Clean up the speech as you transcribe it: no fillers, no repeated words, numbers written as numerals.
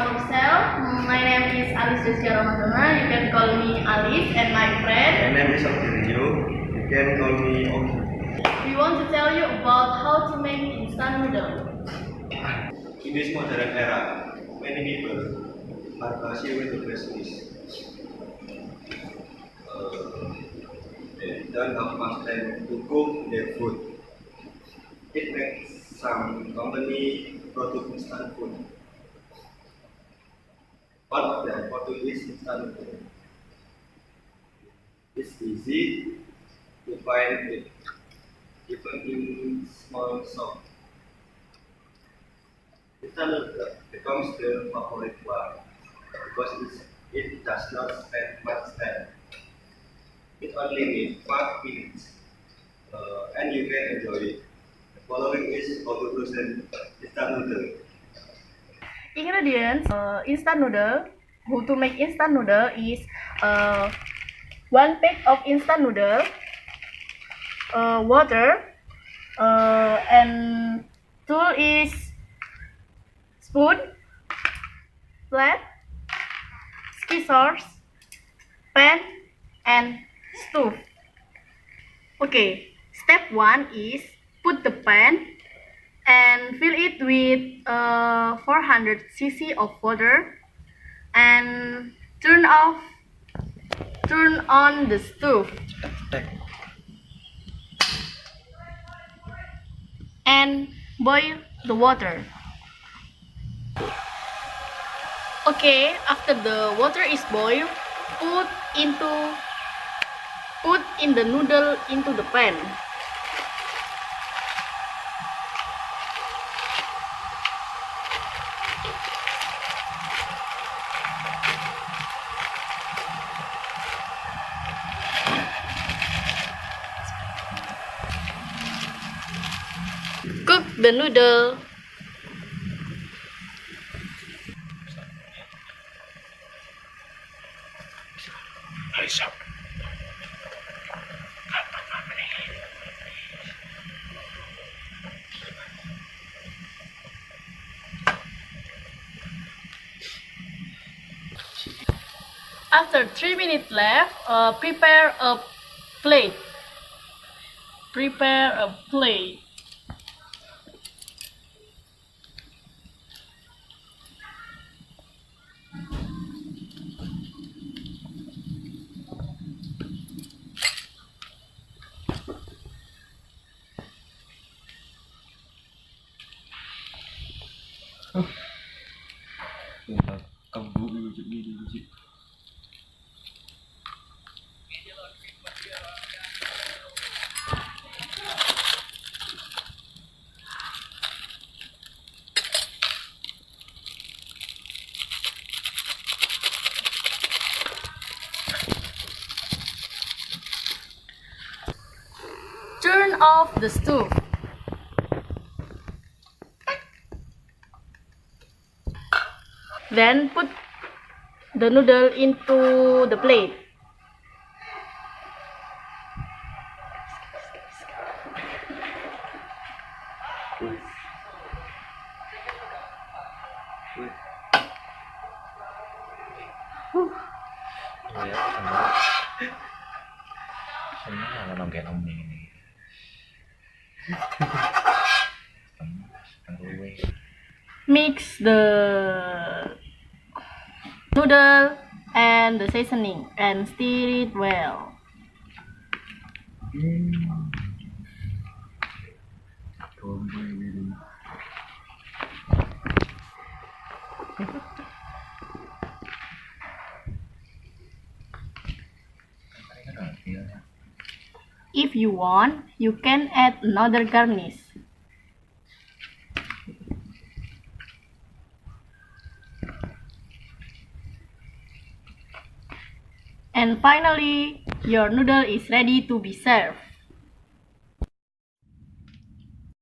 ourselves. My name is Deskya. You can call me Alif, and my friend. My name is Rio. You can call me Oki. We want to tell you about how to make instant noodle. In this modern era, many people are busy with the business. They don't have much time to cook their food. It makes some company produce instant food. One of them produce is instant food. It's easy to find it, even in small shop. Instant noodle becomes the favorite one because it does not spend much time. It only needs 5 minutes and you can enjoy it. The following is how to present instant noodle. Ingredients: instant noodle. How to make instant noodle is 1 pack of instant noodle, water, and tool is spoon, plate, scissors, pan, and stove. Okay, step 1 is put the pan and fill it with 400 cc of water and turn on the stove and boil the water. Okay, after the water is boiled, put in the noodle into the pan. Cook the noodle. After 3 minutes left, prepare a plate. Prepare a plate. Turn off the stove. Then put the noodle into the plate. Mix the noodle and the seasoning and stir it well. If you want, you can add another garnish. And finally, your noodle is ready to be served.